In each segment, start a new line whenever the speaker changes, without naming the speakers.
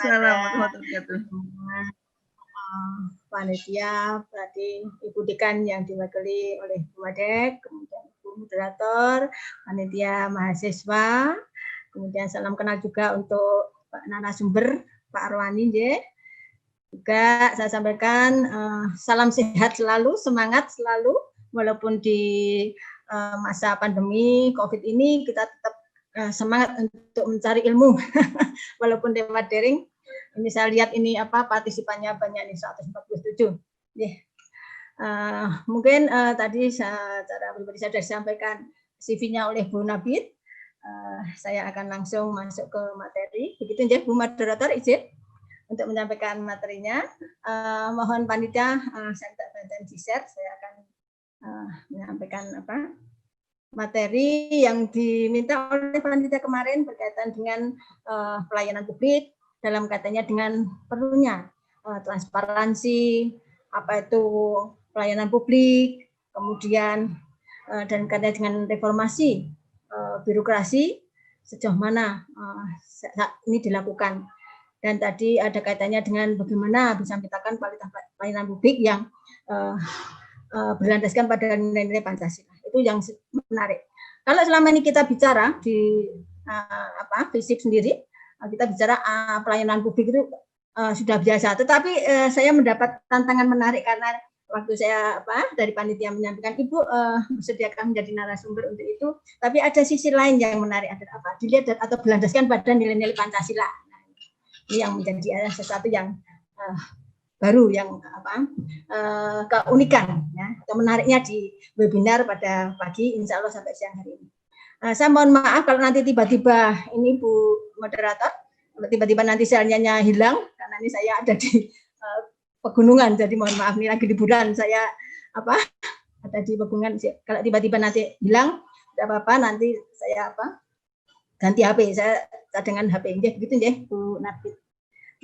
Waalaikumsalam warahmatullahi wabarakatuh.
Panitia, berarti Ibu Dekan yang diwakili oleh Bu Wadek, kemudian Ibu Moderator, panitia mahasiswa, kemudian salam kenal juga untuk Pak narasumber, Pak Arwani, juga saya sampaikan salam sehat selalu, semangat selalu, walaupun di masa pandemi COVID ini kita tetap semangat untuk mencari ilmu, walaupun lewat daring. Ini saya lihat ini partisipannya banyak nih 147. Mungkin tadi secara pribadi saya sudah disampaikan CV-nya oleh Bu Nabit. Saya akan langsung masuk ke materi. Begitu ya Bu Moderator, izin untuk menyampaikan materinya. Mohon panitia saya minta bantuan di-share. Saya akan menyampaikan materi yang diminta oleh panitia kemarin berkaitan dengan pelayanan publik. Dalam katanya dengan perlunya transparansi, apa itu pelayanan publik, kemudian dan katanya dengan reformasi birokrasi sejauh mana ini dilakukan. Dan tadi ada kaitannya dengan bagaimana bisa menciptakan kualitas pelayanan publik yang berlandaskan pada nilai-nilai Pancasila. Itu yang menarik. Kalau selama ini kita bicara di FISIP sendiri, kita bicara pelayanan publik itu sudah biasa. Tetapi saya mendapat tantangan menarik karena waktu saya dari panitia menyampaikan Ibu bersediakan menjadi narasumber untuk itu. Tapi ada sisi lain yang menarik, ada dilihat atau berlandaskan pada nilai-nilai Pancasila. Nah, ini yang menjadi sesuatu yang baru, yang keunikan, ya, atau menariknya di webinar pada pagi, insya Allah sampai siang hari ini. Saya mohon maaf kalau nanti tiba-tiba ini Bu Moderator, tiba-tiba nanti sinyalnya hilang karena ini saya ada di pegunungan, jadi mohon maaf, ini lagi liburan saya ada di pegunungan. Kalau tiba-tiba nanti hilang, tidak apa-apa, nanti saya ganti HP, saya cadangan HP begitu ya Bu Nabit.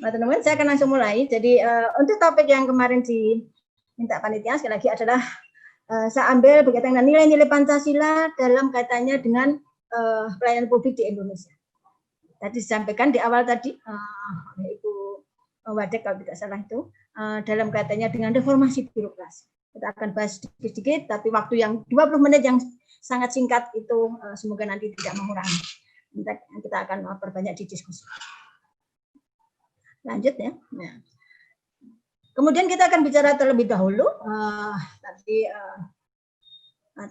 Nah, teman-teman, saya akan langsung mulai. Jadi untuk topik yang kemarin diminta panitia sekali lagi adalah saya ambil berkaitan dengan nilai-nilai Pancasila dalam kaitannya dengan pelayanan publik di Indonesia. Tadi disampaikan di awal tadi oleh Ibu Wadek kalau tidak salah itu dalam kaitannya dengan reformasi birokrasi. Kita akan bahas sedikit-sedikit, tapi waktu yang 20 menit yang sangat singkat itu semoga nanti tidak mengurangi. Kita akan perbanyak di diskusi. Lanjut ya. Nah. Kemudian kita akan bicara terlebih dahulu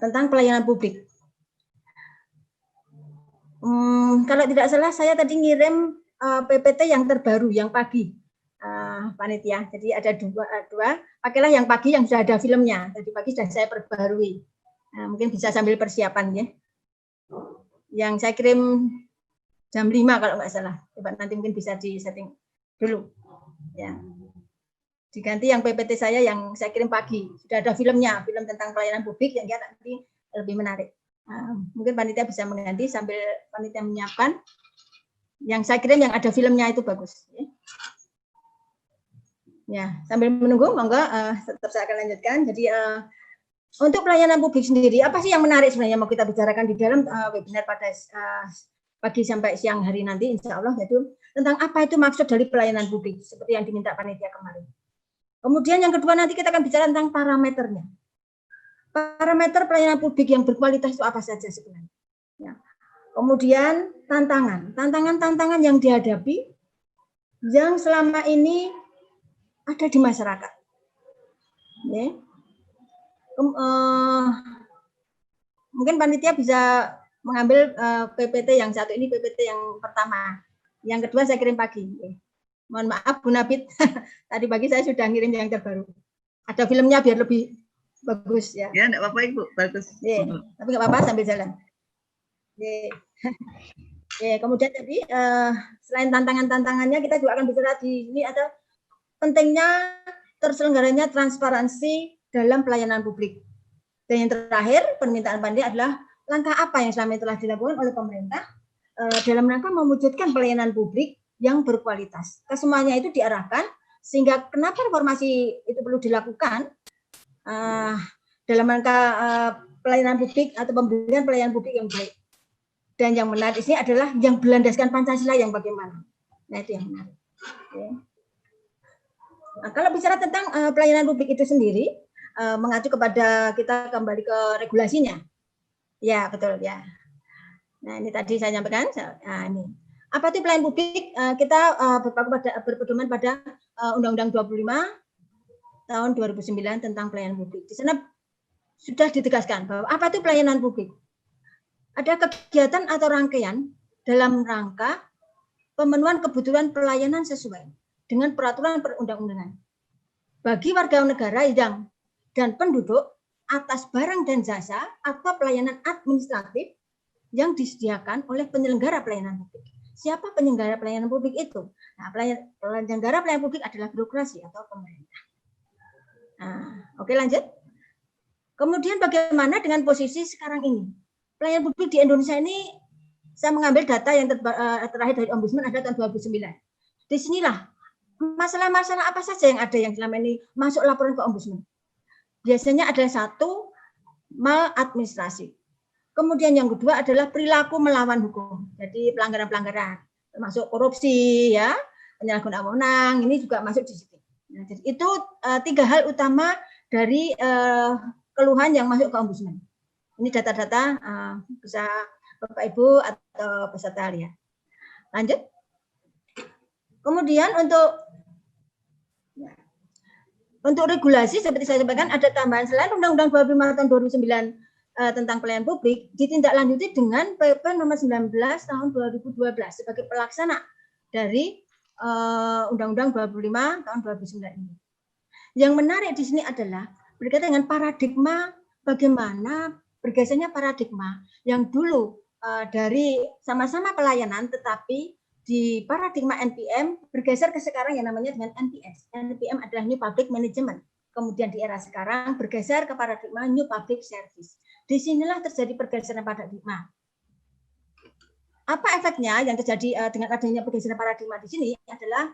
tentang pelayanan publik. Kalau tidak salah saya tadi ngirim PPT yang terbaru yang pagi, panitia. Jadi ada dua. Pakailah yang pagi yang sudah ada filmnya. Tadi pagi sudah saya perbarui. Mungkin bisa sambil persiapan ya. Yang saya kirim jam 5 kalau nggak salah. Coba nanti mungkin bisa di setting dulu. Ya. Diganti yang PPT saya yang saya kirim pagi. Sudah ada filmnya, film tentang pelayanan publik yang nanti lebih menarik. Mungkin panitia bisa mengganti sambil panitia menyiapkan. Yang saya kirim yang ada filmnya itu bagus. Ya, sambil menunggu, monggo tetap saya akan lanjutkan. Jadi untuk pelayanan publik sendiri, apa sih yang menarik sebenarnya mau kita bicarakan di dalam webinar pada pagi sampai siang hari nanti, insya Allah, yaitu tentang apa itu maksud dari pelayanan publik, seperti yang diminta panitia kemarin. Kemudian yang kedua nanti kita akan bicara tentang parameternya. Parameter pelayanan publik yang berkualitas itu apa saja sebenarnya. Ya. Kemudian tantangan yang dihadapi yang selama ini ada di masyarakat. Ya. Mungkin panitia bisa mengambil PPT yang satu ini, PPT yang pertama. Yang kedua saya kirim pagi. Mohon maaf Bu Nabit, tadi pagi saya sudah ngirim yang terbaru. Ada filmnya biar lebih bagus ya.
Ya, enggak apa-apa Ibu, bagus.
Tapi enggak apa-apa sambil jalan. Kemudian tadi selain tantangannya kita juga akan bicara di sini ada pentingnya terselenggaranya transparansi dalam pelayanan publik. Dan yang terakhir permintaan panitia adalah langkah apa yang selama ini telah dilakukan oleh pemerintah dalam rangka mewujudkan pelayanan publik yang berkualitas. Kesemuanya itu diarahkan sehingga kenapa reformasi itu perlu dilakukan dalam rangka pelayanan publik atau pemberian pelayanan publik yang baik. Dan yang menarik di sini adalah yang berlandaskan Pancasila yang bagaimana. Nah itu yang menarik. Oke. Nah, kalau bicara tentang pelayanan publik itu sendiri, mengacu kepada kita kembali ke regulasinya. Ya, betul ya. Nah, ini tadi saya sampaikan. Nah, ini. Apa itu pelayanan publik? Kita berpedoman pada Undang-Undang 25 tahun 2009 tentang pelayanan publik. Di sana sudah ditegaskan bahwa apa itu pelayanan publik? Ada kegiatan atau rangkaian dalam rangka pemenuhan kebutuhan pelayanan sesuai dengan peraturan perundang-undangan bagi warga negara yang dan penduduk atas barang dan jasa atau pelayanan administratif yang disediakan oleh penyelenggara pelayanan publik. Siapa penyelenggara pelayanan publik itu? Nah, penyelenggara pelayanan publik adalah birokrasi atau pemerintah. Nah, oke lanjut. Kemudian bagaimana dengan posisi sekarang ini? Pelayanan publik di Indonesia ini, saya mengambil data yang terakhir dari Ombudsman ada tahun 2009. Disinilah masalah-masalah apa saja yang ada yang selama ini masuk laporan ke Ombudsman. Biasanya ada satu, maladministrasi. Kemudian yang kedua adalah perilaku melawan hukum. Jadi pelanggaran-pelanggaran, termasuk korupsi, ya, penyalahgunaan wewenang, ini juga masuk di situ. Nah, jadi itu 3 hal utama dari keluhan yang masuk ke Ombudsman. Ini data-data bisa Bapak Ibu atau peserta lihat. Lanjut. Kemudian untuk regulasi seperti saya sampaikan ada tambahan selain Undang-Undang 25 tahun 2009 tentang pelayanan publik ditindaklanjuti dengan PP nomor 19 tahun 2012 sebagai pelaksana dari Undang-Undang 25 tahun 2009 ini. Yang menarik di sini adalah berkaitan dengan paradigma bagaimana bergesernya paradigma yang dulu dari sama-sama pelayanan tetapi di paradigma NPM bergeser ke sekarang yang namanya dengan NPS. NPM adalah New Public Management. Kemudian di era sekarang bergeser ke paradigma New Public Service. Disinilah terjadi pergeseran paradigma. Apa efeknya yang terjadi dengan adanya pergeseran paradigma di sini adalah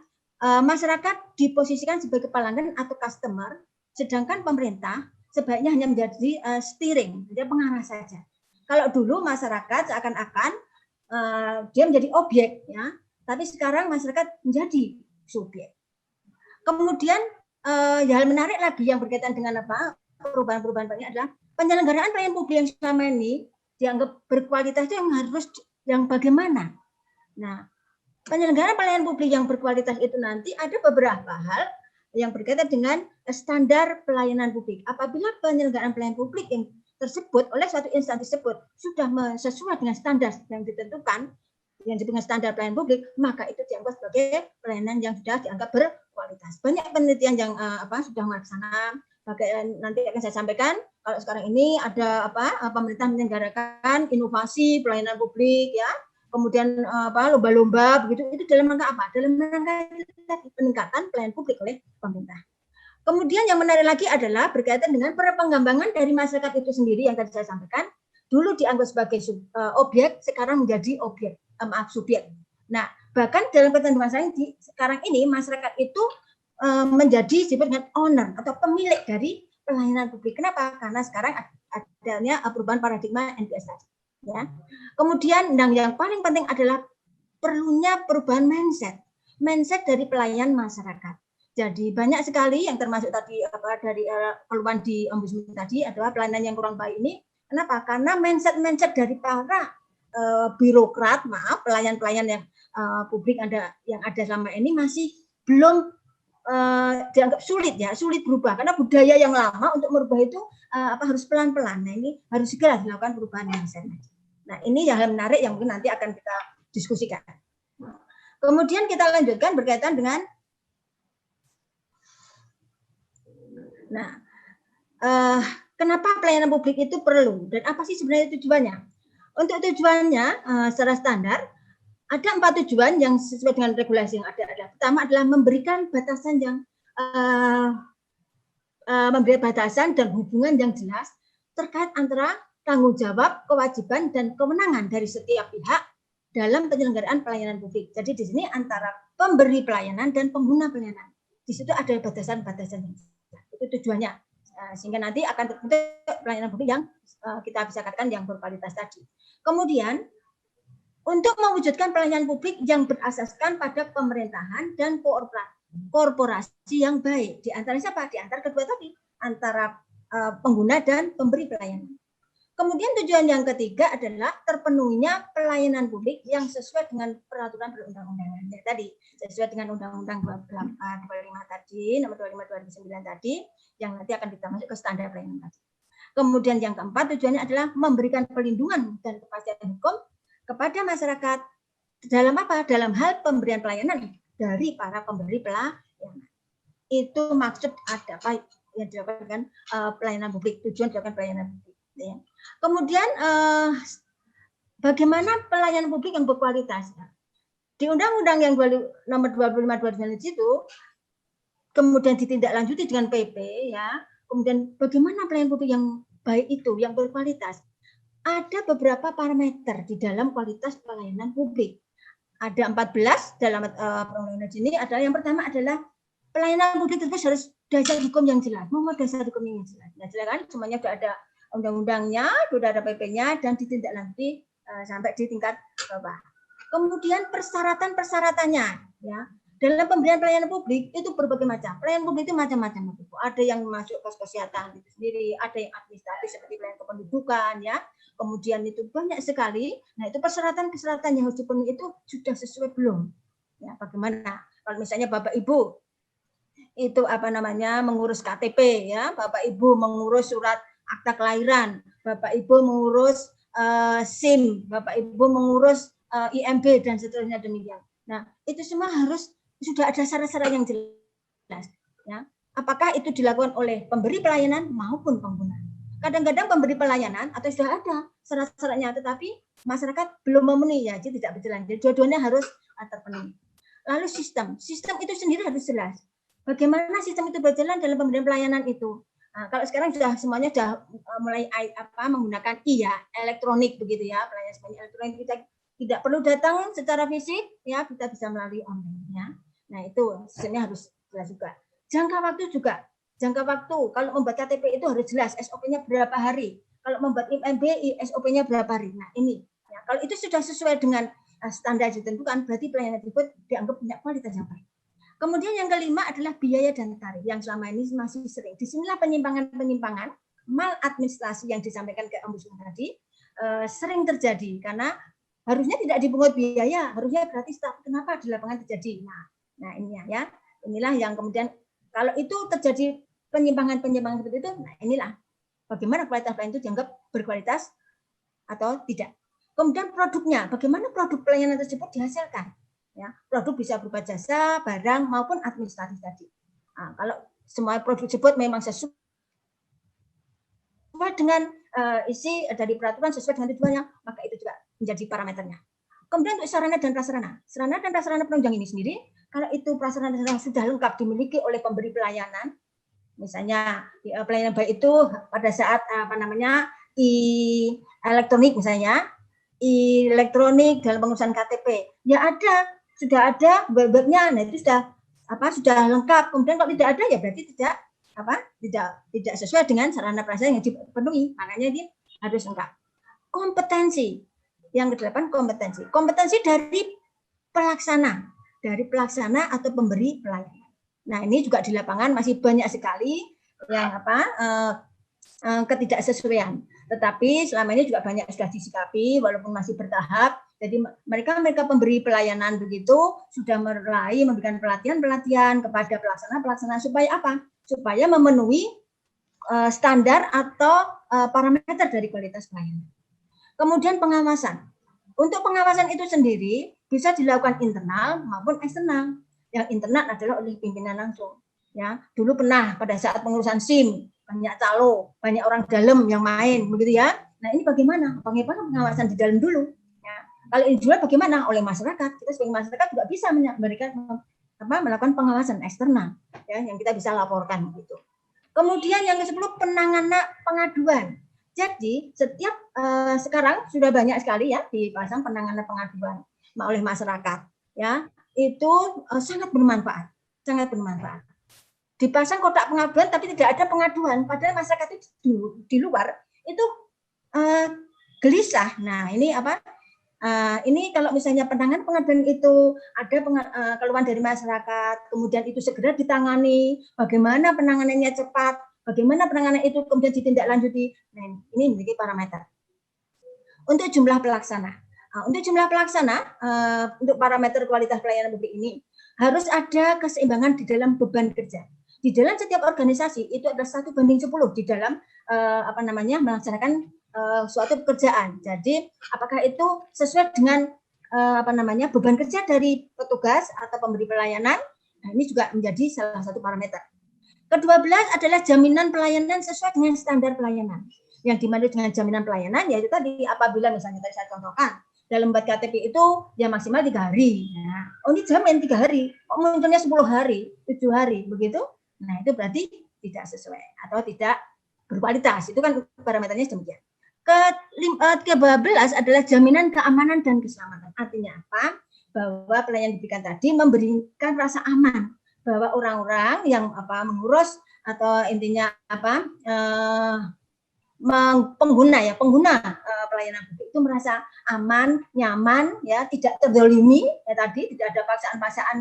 masyarakat diposisikan sebagai pelanggan atau customer, sedangkan pemerintah sebaiknya hanya menjadi steering, dia pengarah saja. Kalau dulu masyarakat seakan-akan dia menjadi objek, ya, tapi sekarang masyarakat menjadi subjek. Kemudian hal menarik lagi yang berkaitan dengan apa perubahan-perubahan banyak adalah penyelenggaraan pelayanan publik yang selama ini dianggap berkualitas itu yang bagaimana? Nah, penyelenggaraan pelayanan publik yang berkualitas itu nanti ada beberapa hal yang berkaitan dengan standar pelayanan publik. Apabila penyelenggaraan pelayanan publik yang tersebut oleh suatu instansi tersebut sudah sesuai dengan standar yang ditentukan, yang disebut standar pelayanan publik, maka itu dianggap sebagai pelayanan yang sudah dianggap berkualitas. Banyak penelitian yang sudah melaksanakan. Nanti akan saya sampaikan. Kalau sekarang ini ada pemerintah menyelenggarakan inovasi pelayanan publik, ya. Kemudian lomba-lomba begitu, itu dalam rangka apa? Dalam rangka peningkatan pelayanan publik oleh pemerintah. Kemudian yang menarik lagi adalah berkaitan dengan pengembangan dari masyarakat itu sendiri yang tadi saya sampaikan. Dulu dianggap sebagai objek, sekarang menjadi subjek. Nah, bahkan dalam ketentuan saya sekarang ini masyarakat itu menjadi disebut dengan owner atau pemilik dari pelayanan publik. Kenapa? Karena sekarang adanya perubahan paradigma NPS tadi. Ya. Kemudian yang paling penting adalah perlunya perubahan mindset dari pelayan masyarakat. Jadi banyak sekali yang termasuk tadi dari keluhan di Ombudsman tadi adalah pelayanan yang kurang baik ini. Kenapa? Karena mindset dari para birokrat, pelayan-pelayan yang publik yang ada selama ini masih belum dianggap sulit berubah karena budaya yang lama untuk merubah itu harus pelan-pelan. Nah, ini harus segera dilakukan perubahan mindset. Nah, ini hal menarik yang mungkin nanti akan kita diskusikan. Kemudian kita lanjutkan berkaitan dengan kenapa pelayanan publik itu perlu dan apa sih sebenarnya tujuannya? Untuk tujuannya secara standar ada 4 tujuan yang sesuai dengan regulasi yang ada. Pertama adalah memberikan batasan dan hubungan yang jelas terkait antara tanggung jawab, kewajiban, dan kewenangan dari setiap pihak dalam penyelenggaraan pelayanan publik. Jadi di sini antara pemberi pelayanan dan pengguna pelayanan. Di situ ada batasan-batasan. Itu tujuannya. Sehingga nanti akan terbentuk pelayanan publik yang kita bisa katakan yang berkualitas tadi. Kemudian untuk mewujudkan pelayanan publik yang berasaskan pada pemerintahan dan korporasi yang baik. Di antara siapa? Di antara kedua tadi, antara pengguna dan pemberi pelayanan. Kemudian tujuan yang ketiga adalah terpenuhinya pelayanan publik yang sesuai dengan peraturan perundang-undangan. Ya, tadi sesuai dengan Undang-Undang 25 tadi, nomor 25 2009 tadi, yang nanti akan kita masuk ke standar pelayanan tadi. Kemudian yang keempat tujuannya adalah memberikan perlindungan dan kepastian hukum kepada masyarakat dalam apa? Dalam hal pemberian pelayanan dari para pemberi pelayanan. Itu maksud ada apa yang dilakukan pelayanan publik, tujuan dilakukan pelayanan publik. Ya. Kemudian bagaimana pelayanan publik yang berkualitas? Di Undang-Undang yang nomor 25 2009 itu kemudian ditindaklanjuti dengan PP ya. Kemudian bagaimana pelayanan publik yang baik itu, yang berkualitas? Ada beberapa parameter di dalam kualitas pelayanan publik. Ada 14 dalam undang-undang ini adalah yang pertama adalah pelayanan publik itu harus dasar hukum yang jelas. Mau dasar hukum yang jelas. Nah, jelas kan semuanya sudah ada undang-undangnya, sudah ada PP-nya dan ditindaklanjuti sampai di tingkat bawah. Kemudian persyaratan-persyaratannya ya. Dalam pemberian pelayanan publik itu berbagai macam. Pelayanan publik itu macam-macam. Ada yang masuk ke kesehatan itu sendiri, ada yang administratif seperti pelayanan kependudukan ya. Kemudian itu banyak sekali. Nah, itu persyaratan-persyaratan yang harus dipenuhi itu sudah sesuai belum? Ya, bagaimana? Kalau misalnya Bapak Ibu itu mengurus KTP ya, Bapak Ibu mengurus surat akta kelahiran, Bapak Ibu mengurus SIM, Bapak Ibu mengurus IMB dan seterusnya demikian. Nah, itu semua harus sudah ada syarat-syarat yang jelas. Ya. Apakah itu dilakukan oleh pemberi pelayanan maupun pengguna? Kadang-kadang pemberi pelayanan atau sudah ada syarat-syaratnya, tetapi masyarakat belum memenuhi, ya, jadi tidak berjalan. Jadi dua-duanya harus terpenuhi. Lalu sistem itu sendiri harus jelas. Bagaimana sistem itu berjalan dalam pemberian pelayanan itu? Nah, kalau sekarang sudah semuanya sudah mulai menggunakan elektronik begitu ya, pelayanan semuanya elektronik, kita tidak perlu datang secara fisik ya, kita bisa melalui online ya. Nah, itu sistemnya harus jelas juga. Jangka waktu kalau membuat KTP itu harus jelas SOP-nya berapa hari. Kalau membuat IMB SOP-nya berapa hari. Nah, ini ya, kalau itu sudah sesuai dengan standar ditentukan, berarti pelayanan tersebut dianggap punya kualitas yang baik. Kemudian yang kelima adalah biaya dan tarif yang selama ini masih sering. Disinilah penyimpangan maladministrasi yang disampaikan ke Ombudsman tadi sering terjadi karena harusnya tidak dipungut biaya, harusnya gratis, tapi kenapa di lapangan terjadi? Nah ini ya, inilah yang kemudian kalau itu terjadi penyimpangan seperti itu, nah inilah bagaimana kualitas pelayanan itu dianggap berkualitas atau tidak. Kemudian produknya, bagaimana produk pelayanan tersebut dihasilkan? Ya, produk bisa berupa jasa, barang maupun administratif tadi. Nah, kalau semua produk tersebut memang sesuai dengan isi dari peraturan, sesuai dengan tujuannya, maka itu juga menjadi parameternya. Kemudian untuk sarana dan prasarana penunjang ini sendiri, kalau itu prasarana yang sudah lengkap dimiliki oleh pemberi pelayanan, misalnya pelayanan baik itu pada saat elektronik misalnya, elektronik dalam pengurusan KTP, ya sudah ada webnya, nah itu sudah lengkap. Kemudian kalau tidak ada ya berarti tidak sesuai dengan sarana prasarana yang dipenuhi. Makanya ini harus lengkap. Kompetensi yang ke-8 kompetensi dari pelaksana atau pemberi pelayanan. Nah ini juga di lapangan masih banyak sekali yang ketidaksesuaian. Tetapi selama ini juga banyak sudah disikapi walaupun masih bertahap. Jadi mereka pemberi pelayanan begitu sudah mulai memberikan pelatihan kepada pelaksana supaya apa? Supaya memenuhi standar atau parameter dari kualitas pelayanan. Kemudian pengawasan. Untuk pengawasan itu sendiri bisa dilakukan internal maupun eksternal. Yang internal adalah oleh pimpinan langsung. Ya, dulu pernah pada saat pengurusan SIM banyak calo, banyak orang dalam yang main begitu ya. Nah ini bagaimana pengawasan di dalam dulu? Ya. Kalau ini juga bagaimana oleh masyarakat? Kita sebagai masyarakat juga bisa melakukan pengawasan eksternal ya, yang kita bisa laporkan gitu. Kemudian yang ke-10 penanganan pengaduan. Jadi setiap sekarang sudah banyak sekali ya dipasang penanganan pengaduan oleh masyarakat ya. Itu sangat bermanfaat. Dipasang kotak pengaduan tapi tidak ada pengaduan, padahal masyarakat itu di luar itu gelisah. Nah, ini Ini kalau misalnya penanganan pengaduan itu ada keluhan dari masyarakat, kemudian itu segera ditangani, bagaimana penanganannya cepat, bagaimana penanganan itu kemudian ditindaklanjuti. Nah, ini menjadi parameter. Untuk jumlah pelaksana, untuk parameter kualitas pelayanan publik ini harus ada keseimbangan di dalam beban kerja. Di dalam setiap organisasi itu ada 1:10 di dalam melaksanakan suatu pekerjaan. Jadi apakah itu sesuai dengan beban kerja dari petugas atau pemberi pelayanan? Nah, ini juga menjadi salah satu parameter. Ke-12 adalah jaminan pelayanan sesuai dengan standar pelayanan. Yang dimaksud dengan jaminan pelayanan yaitu tadi apabila misalnya tadi saya contohkan dalam membuat KTP itu ya maksimal 3 hari. Nah, ini jamin 3 hari, kok munculnya 10 hari, 7 hari begitu. Nah, itu berarti tidak sesuai atau tidak berkualitas. Itu kan parameternya demikian. Ke-12 adalah jaminan keamanan dan keselamatan. Artinya apa? Bahwa pelayanan diberikan tadi memberikan rasa aman bahwa orang-orang yang mengurus atau intinya pengguna pelayanan publik itu merasa aman, nyaman, ya tidak terzolimi, ya tadi tidak ada paksaan-paksaan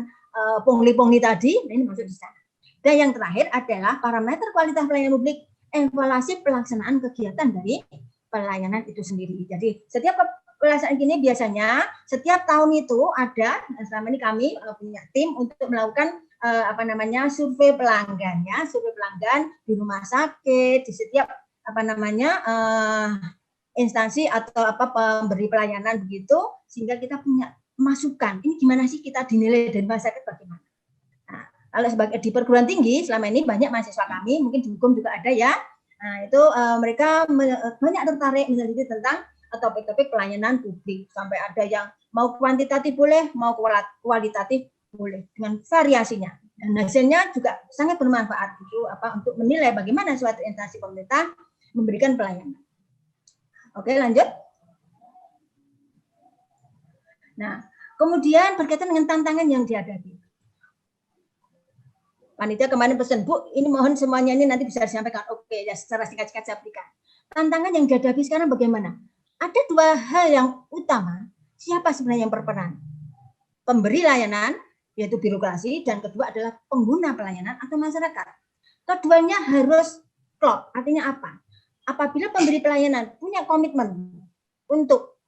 pungli-pungli tadi. Nah, ini maksud di sana. Dan yang terakhir adalah parameter kualitas pelayanan publik, evaluasi pelaksanaan kegiatan dari pelayanan itu sendiri. Jadi setiap pelaksanaan ini biasanya setiap tahun itu ada, selama ini kami punya tim untuk melakukan survei pelanggan, ya, survei pelanggan di rumah sakit, di setiap instansi atau pemberi pelayanan begitu, sehingga kita punya masukan. Ini gimana sih kita dinilai dari masyarakat bagaimana? Nah, kalau sebagai di perguruan tinggi selama ini banyak mahasiswa kami, mungkin di hukum juga ada ya. Nah, itu mereka banyak tertarik meneliti tentang topik-topik pelayanan publik, sampai ada yang mau kuantitatif boleh, mau kualitatif boleh, dengan variasinya. Dan hasilnya juga sangat bermanfaat itu untuk menilai bagaimana suatu instansi pemerintah memberikan pelayanan. Oke, lanjut. Nah, kemudian berkaitan dengan tantangan yang dihadapi. Panitia kemarin pesan, Bu, ini mohon semuanya ini nanti bisa disampaikan. Oke, ya secara singkat-singkat saya berikan. Tantangan yang dihadapi sekarang bagaimana? Ada 2 hal yang utama. Siapa sebenarnya yang berperan? Pemberi layanan, yaitu birokrasi, dan kedua adalah pengguna pelayanan atau masyarakat. Keduanya harus klop. Artinya apa? Apabila pemberi pelayanan punya komitmen untuk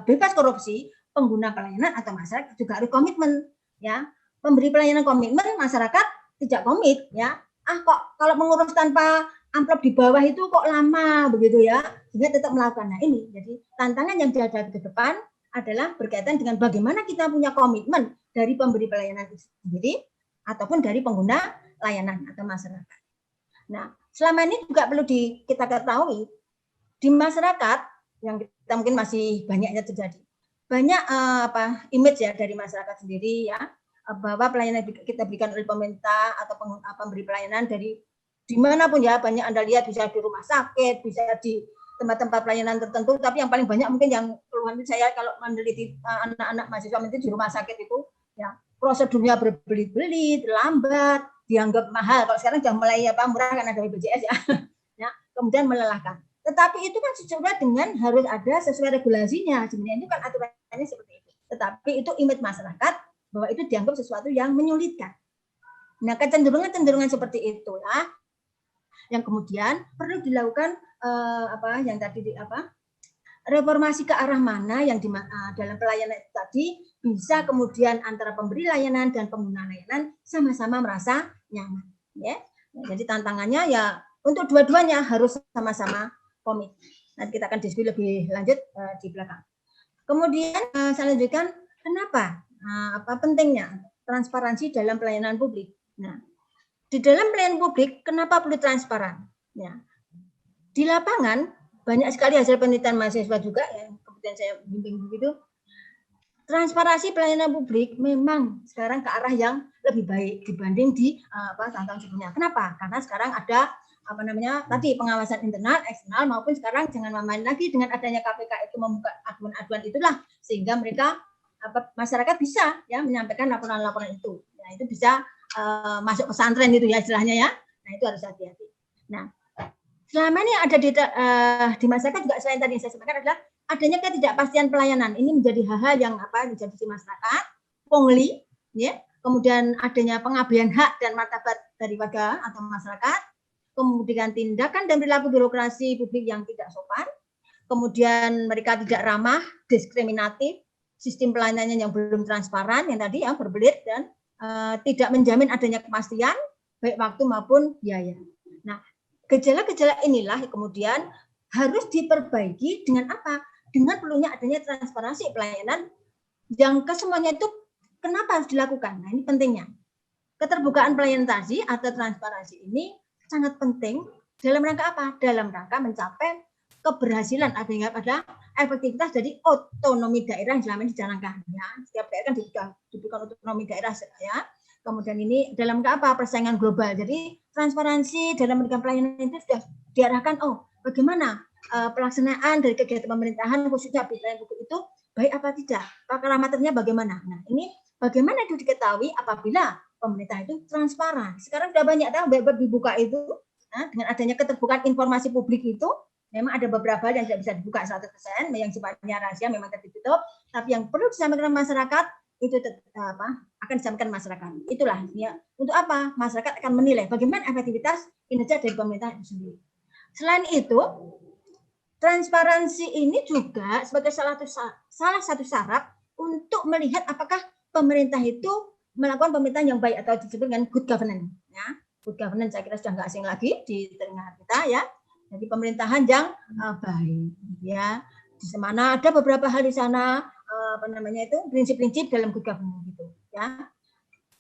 bebas korupsi, pengguna pelayanan atau masyarakat juga harus komitmen, ya. Pemberi pelayanan komitmen, masyarakat tidak komit, ya. Kok kalau mengurus tanpa amplop di bawah itu kok lama begitu, ya. Sehingga tetap melakukan. Nah, ini jadi tantangan yang dihadapi ke depan adalah berkaitan dengan bagaimana kita punya komitmen dari pemberi pelayanan itu sendiri ataupun dari pengguna layanan atau masyarakat. Nah, selama ini juga perlu kita ketahui di masyarakat yang kita mungkin masih banyaknya terjadi banyak image ya dari masyarakat sendiri, ya, bahwa pelayanan kita berikan oleh pemerintah atau pemberi pelayanan dari dimanapun, ya, banyak Anda lihat bisa di rumah sakit, bisa di tempat-tempat pelayanan tertentu, tapi yang paling banyak mungkin yang keluhan saya kalau meneliti anak-anak mahasiswa itu di rumah sakit itu, ya, prosedurnya berbelit-belit, lambat, dianggap mahal. Kalau sekarang sudah mulai murah kan ada BPJS, ya. Ya, kemudian melelahkan. Tetapi itu kan sesuai dengan harus ada sesuai regulasinya. Sebenarnya itu kan aturannya seperti itu. Tetapi itu image masyarakat bahwa itu dianggap sesuatu yang menyulitkan. Nah, kecenderungan seperti itulah yang kemudian perlu dilakukan yang tadi reformasi ke arah mana yang dalam pelayanan itu tadi bisa kemudian antara pemberi layanan dan pengguna layanan sama-sama merasa nyaman, ya. Jadi tantangannya ya untuk dua-duanya harus sama-sama komit. Nanti kita akan diskusi lebih lanjut di belakang. Kemudian saya lanjutkan kenapa pentingnya transparansi dalam pelayanan publik. Nah, di dalam pelayanan publik kenapa perlu transparan? Ya. Di lapangan banyak sekali hasil penelitian mahasiswa juga yang kemudian saya bimbing begitu. Transparansi pelayanan publik memang sekarang ke arah yang lebih baik dibanding di tahun-tahun sebelumnya. Kenapa? Karena sekarang ada tadi pengawasan internal, eksternal maupun sekarang jangan main lagi dengan adanya KPK itu membuka aduan-aduan itulah sehingga mereka masyarakat bisa ya menyampaikan laporan-laporan itu. Nah, itu bisa masuk pesantren itu ya istilahnya, ya. Nah, itu harus hati-hati. Nah, selama ini ada di masyarakat juga selain tadi yang saya sampaikan adalah adanya ketidakpastian pelayanan ini menjadi hal-hal yang menjadi di masyarakat, pungli, ya, kemudian adanya pengabaian hak dan martabat dari warga atau masyarakat, kemudian tindakan dan perilaku birokrasi publik yang tidak sopan, kemudian mereka tidak ramah, diskriminatif, sistem pelayanannya yang belum transparan, yang tadi ya berbelit dan tidak menjamin adanya kepastian baik waktu maupun biaya. Nah, gejala-gejala inilah kemudian harus diperbaiki dengan apa? Dengan perlunya adanya transparansi pelayanan yang kesemuanya itu kenapa harus dilakukan? Nah, ini pentingnya. Keterbukaan pelayanan tadi atau transparansi ini sangat penting dalam rangka apa? Dalam rangka mencapai keberhasilan adanya pada efektivitas dari otonomi daerah yang selama ini dijalankan. Ya, setiap daerah kan diberikan otonomi daerah ya. Kemudian ini dalam rangka apa? Persaingan global. Jadi transparansi dalam memberikan pelayanan itu sudah diarahkan. Oh, bagaimana pelaksanaan dari kegiatan pemerintahan khususnya pelayanan publik itu baik apa tidak? Parameternya bagaimana? Nah, ini bagaimana itu diketahui apabila pemerintah itu transparan. Sekarang sudah banyak tahu web dibuka itu dengan adanya keterbukaan informasi publik itu memang ada beberapa yang tidak bisa dibuka 100%, yang sifatnya rahasia memang tertutup, tapi yang perlu disampaikan masyarakat itu akan disampaikan masyarakat. Itulah ya. Untuk apa? Masyarakat akan menilai bagaimana efektivitas kinerja dari pemerintah itu sendiri. Selain itu, transparansi ini juga sebagai salah satu syarat untuk melihat apakah pemerintah itu melakukan pemerintahan yang baik atau disebut dengan good governance. Ya, good governance saya kira sudah nggak asing lagi di telinga kita ya. Jadi pemerintahan yang baik, ya. Di mana ada beberapa hal di sana prinsip-prinsip dalam good governance gitu, ya.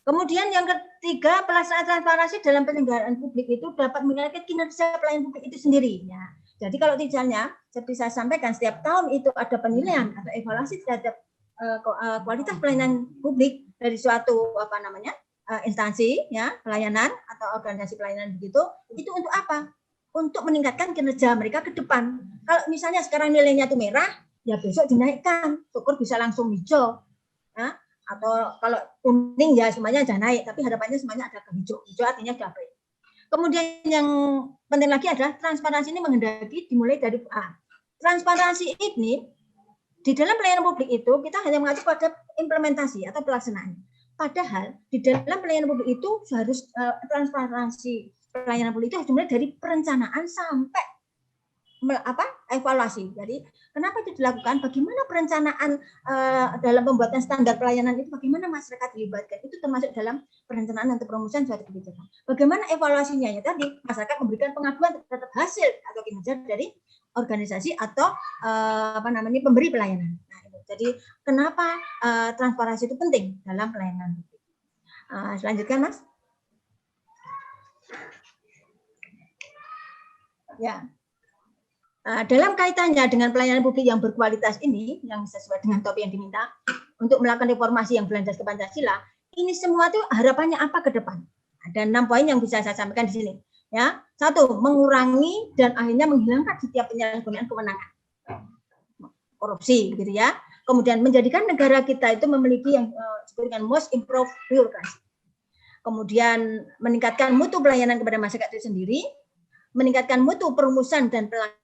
Kemudian yang ketiga, pelaksanaan transparansi dalam penyelenggaraan publik itu dapat meningkatkan kinerja pelayanan publik itu sendiri. Ya. Jadi kalau misalnya seperti saya sampaikan setiap tahun itu ada penilaian atau evaluasi terhadap kualitas pelayanan publik dari suatu instansi ya pelayanan atau organisasi pelayanan begitu, itu untuk apa? Untuk meningkatkan kinerja mereka ke depan. Kalau misalnya sekarang nilainya itu merah, ya besok dinaikkan, syukur bisa langsung hijau. Ya. Atau kalau kuning ya semuanya sudah naik, tapi harapannya semuanya ada ke hijau. Hijau artinya sudah baik. Kemudian yang penting lagi adalah transparansi ini menghendaki dimulai dari transparansi ini di dalam pelayanan publik itu kita hanya mengacu pada implementasi atau pelaksanaan. Padahal di dalam pelayanan publik itu harus transparansi pelayanan publik itu harus dimulai dari perencanaan sampai evaluasi. Jadi kenapa itu dilakukan? Bagaimana perencanaan dalam pembuatan standar pelayanan itu? Bagaimana masyarakat dilibatkan? Itu termasuk dalam perencanaan untuk perumusan suatu kebijakan. Bagaimana evaluasinya? Ya tadi masyarakat memberikan pengaduan terhadap hasil atau kinerja dari organisasi atau pemberi pelayanan. Nah, jadi kenapa transparansi itu penting dalam pelayanan? Selanjutkan, Mas. Ya. Dalam kaitannya dengan pelayanan publik yang berkualitas ini, yang sesuai dengan topik yang diminta, untuk melakukan reformasi yang berlandas ke Pancasila, ini semua itu harapannya apa ke depan? Ada 6 poin yang bisa saya sampaikan di sini. Ya, 1, mengurangi dan akhirnya menghilangkan setiap penyalahgunaan kewenangan, korupsi, gitu ya. Kemudian menjadikan negara kita itu memiliki yang disebut dengan most improved bureaucracy. Kemudian meningkatkan mutu pelayanan kepada masyarakat itu sendiri, meningkatkan mutu perumusan dan pelayanan.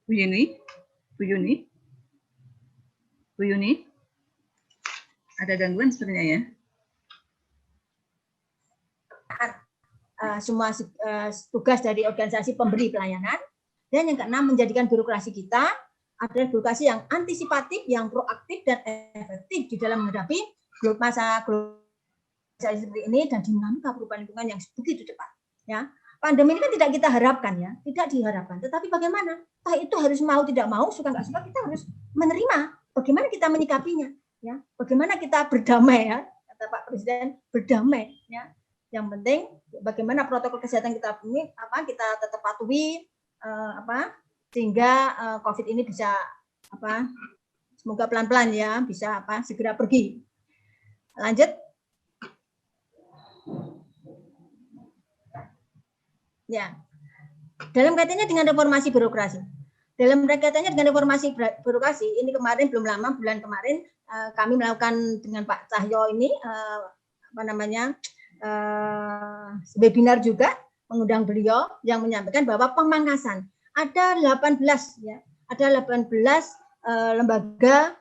Bu Yuni, ada gangguan sebenarnya ya?
Semua tugas dari organisasi pemberi pelayanan. Dan yang keenam, menjadikan birokrasi kita adalah birokrasi yang antisipatif, yang proaktif dan efektif di dalam menghadapi masa globalisasi seperti ini dan dinamika perubahan lingkungan yang begitu cepat. Ya, pandemi ini kan tidak kita harapkan ya, tidak diharapkan. Tetapi bagaimana? Itu harus mau tidak mau, suka nggak suka kita harus menerima. Bagaimana kita menyikapinya? Ya, bagaimana kita berdamai ya? Kata Pak Presiden, berdamai. Ya, yang penting bagaimana protokol kesehatan kita kita tetap patuhi sehingga COVID ini bisa semoga pelan-pelan ya bisa segera pergi. Lanjut. Ya. Dalam kaitannya dengan reformasi birokrasi. Dalam kaitannya dengan reformasi birokrasi, ini kemarin belum lama, bulan kemarin kami melakukan dengan Pak Cahyo ini webinar juga, mengundang beliau yang menyampaikan bahwa pemangkasan ada 18 ya, ada 18 lembaga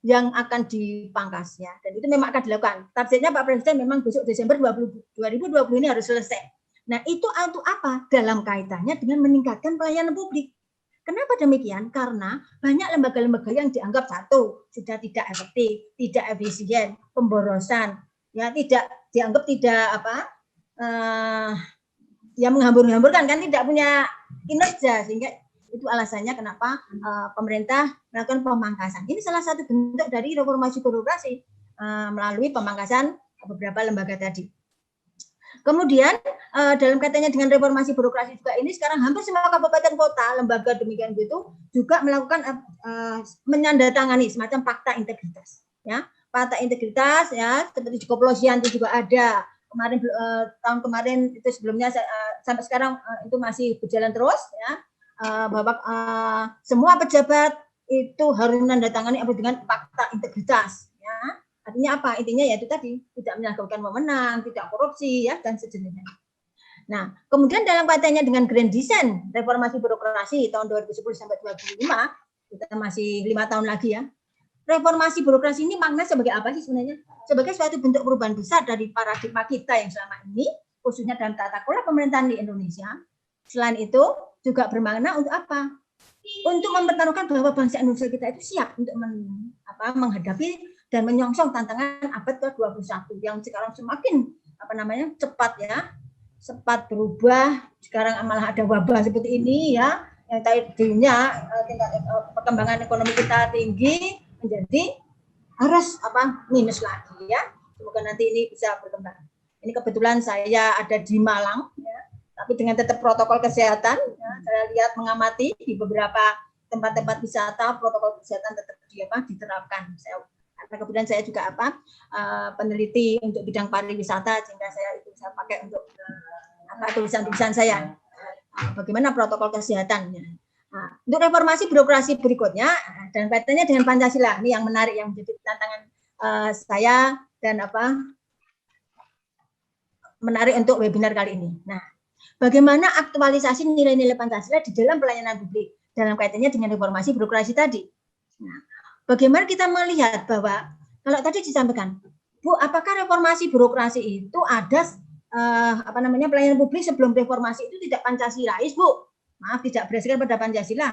yang akan dipangkas ya, dan itu memang akan dilakukan. Targetnya Pak Presiden memang besok Desember 2020 ini harus selesai. Nah, itu untuk apa? Dalam kaitannya dengan meningkatkan pelayanan publik. Kenapa demikian? Karena banyak lembaga-lembaga yang dianggap satu sudah tidak efektif, tidak efisien, pemborosan, ya tidak dianggap tidak ya menghambur-hamburkan, kan tidak punya kinerja, sehingga itu alasannya kenapa pemerintah melakukan pemangkasan. Ini salah satu bentuk dari reformasi birokrasi melalui pemangkasan beberapa lembaga tadi. Kemudian dalam kaitannya dengan reformasi birokrasi juga ini sekarang hampir semua kabupaten kota, lembaga demikian gitu juga melakukan menyandatangani semacam fakta integritas, ya. Fakta integritas ya, seperti di kepolisian itu juga ada. Kemarin tahun kemarin itu sebelumnya sampai sekarang itu masih berjalan terus ya, bahwa semua pejabat itu harus menandatangani dengan fakta integritas ya. Artinya apa? Intinya yaitu tadi tidak menyalahgunakan wewenang, tidak korupsi ya, dan sejenisnya. Nah, kemudian dalam kaitannya dengan grand design reformasi birokrasi tahun 2010 sampai 2025, kita masih 5 tahun lagi ya. Reformasi birokrasi ini makna sebagai apa sih sebenarnya? Sebagai suatu bentuk perubahan besar dari paradigma kita yang selama ini, khususnya dalam tata kelola pemerintahan di Indonesia. Selain itu, juga bermakna untuk apa? Untuk mempertaruhkan bahwa bangsa Indonesia kita itu siap untuk menghadapi dan menyongsong tantangan abad ke-21 yang sekarang semakin cepat ya, cepat berubah. Sekarang malah ada wabah seperti ini ya, yang tadinya tingkat perkembangan ekonomi kita tinggi menjadi harus minus lagi ya. Semoga nanti ini bisa berkembang. Ini kebetulan saya ada di Malang ya, tapi dengan tetap protokol kesehatan ya, saya lihat mengamati di beberapa tempat-tempat wisata protokol kesehatan tetap diterapkan. Karena kemudian saya juga peneliti untuk bidang pariwisata, sehingga saya pakai untuk tulisan-tulisan saya bagaimana protokol kesehatannya. Nah, untuk reformasi birokrasi berikutnya dan kaitannya dengan Pancasila, ini yang menarik yang menjadi tantangan saya dan menarik untuk webinar kali ini. Nah, bagaimana aktualisasi nilai-nilai Pancasila di dalam pelayanan publik dalam kaitannya dengan reformasi birokrasi tadi. Nah, bagaimana kita melihat bahwa kalau tadi disampaikan, Bu, apakah reformasi birokrasi itu ada pelayanan publik sebelum reformasi itu tidak Pancasilais, Bu? Maaf, tidak berdasarkan pada Pancasila.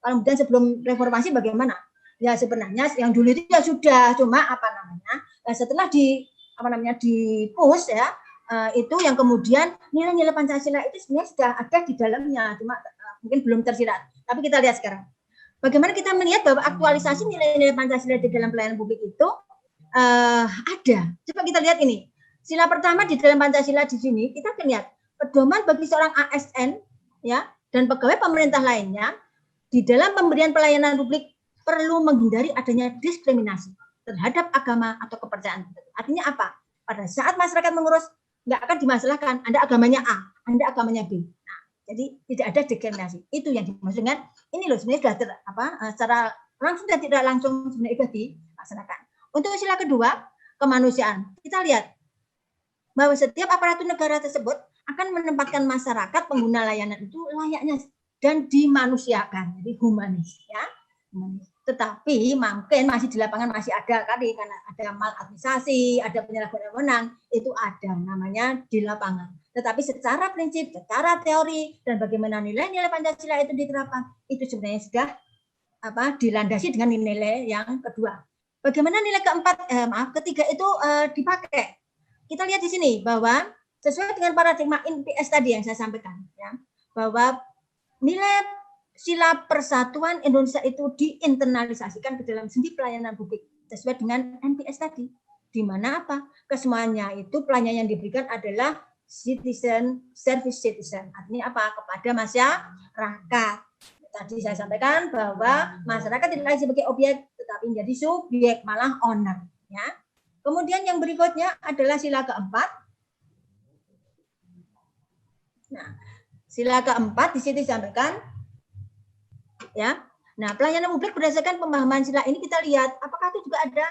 Kemudian sebelum reformasi bagaimana? Ya sebenarnya yang dulu itu ya sudah, cuma setelah di push ya, itu yang kemudian nilai-nilai Pancasila itu sebenarnya sudah ada di dalamnya, cuma mungkin belum tersirat. Tapi kita lihat sekarang. Bagaimana kita melihat bahwa aktualisasi nilai-nilai Pancasila di dalam pelayanan publik itu ada. Coba kita lihat ini. Sila pertama di dalam Pancasila di sini, kita akan lihat pedoman bagi seorang ASN ya dan pegawai pemerintah lainnya di dalam pemberian pelayanan publik perlu menghindari adanya diskriminasi terhadap agama atau kepercayaan. Artinya apa? Pada saat masyarakat mengurus, nggak akan dimasalahkan Anda agamanya A, Anda agamanya B. Nah, jadi tidak ada diskriminasi. Itu yang dimaksud dengan ini loh sebenarnya sudah secara langsung dan tidak langsung sebenarnya sudah dilaksanakan. Untuk sila kedua, kemanusiaan. Kita lihat bahwa setiap aparatur negara tersebut akan menempatkan masyarakat pengguna layanan itu layaknya dan dimanusiakan, jadi humanis ya. Tetapi mungkin masih di lapangan masih ada kali karena ada maladministrasi, ada penyalahgunaan wewenang, itu ada namanya di lapangan. Tetapi secara prinsip, secara teori dan bagaimana nilai-nilai Pancasila itu diterapkan, itu sebenarnya sudah dilandasi dengan nilai yang kedua. Bagaimana nilai ketiga itu dipakai? Kita lihat di sini bahwa sesuai dengan paradigma NPS tadi yang saya sampaikan, ya, bahwa nilai sila persatuan Indonesia itu diinternalisasikan ke dalam sendi pelayanan publik sesuai dengan NPS tadi, di mana kesemuanya itu pelayanan yang diberikan adalah citizen service citizen, artinya kepada masyarakat. Tadi saya sampaikan bahwa masyarakat tidak lagi sebagai objek, tetapi menjadi subjek, malah owner. Ya. Kemudian yang berikutnya adalah sila keempat. Nah, sila keempat di situ disampaikan, ya. Nah, pelayanan publik berdasarkan pemahaman sila ini kita lihat, apakah itu juga ada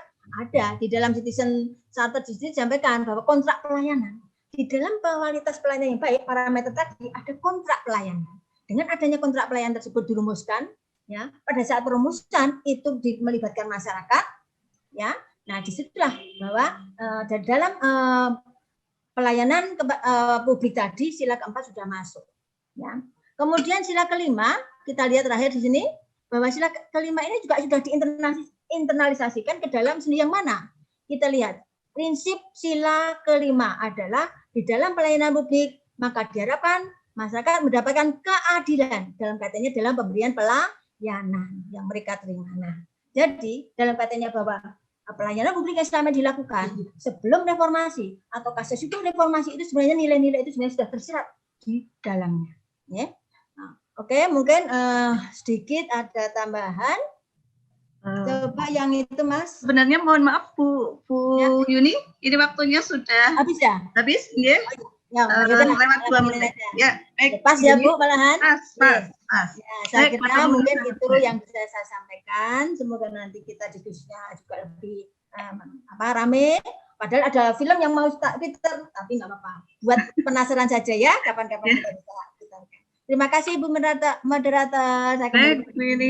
di dalam citizen charter di situ disampaikan bahwa kontrak pelayanan di dalam kualitas pelayanan yang baik parameter tadi ada kontrak pelayanan. dengan adanya kontrak pelayanan tersebut dirumuskan, ya, pada saat perumusan itu melibatkan masyarakat, ya. Nah, disitulah bahwa dari dalam pelayanan publik tadi sila keempat sudah masuk, ya. Kemudian sila kelima kita lihat terakhir di sini bahwa sila kelima ini juga sudah diinternalisasikan ke dalam seni yang mana? Kita lihat prinsip sila kelima adalah di dalam pelayanan publik maka diharapkan masyarakat mendapatkan keadilan dalam kaitannya dalam pemberian pelayanan yang mereka terima. Nah, jadi dalam kaitannya bahwa pelayanan publik yang selama dilakukan sebelum reformasi atau sesudah reformasi itu sebenarnya nilai-nilai itu sebenarnya sudah tersirat di dalamnya. Ya. Nah, oke, mungkin sedikit ada tambahan. Coba yang itu, Mas.
Sebenarnya mohon maaf Bu Yuni, ini waktunya sudah
habis ya?
Habis, ya?
Ya,
lewat 2 menit. Ya, baik.
Pas ya Bu, malahan.
Pas.
Ya, saya kira mungkin itu yang bisa saya sampaikan. Semoga nanti kita diskusinya juga lebih rame. Padahal ada film yang mau Twitter, tapi nggak apa-apa. Buat penasaran saja ya, kapan-kapan kita bisa. Terima kasih Bu moderator.
Baik, Bu Yuni.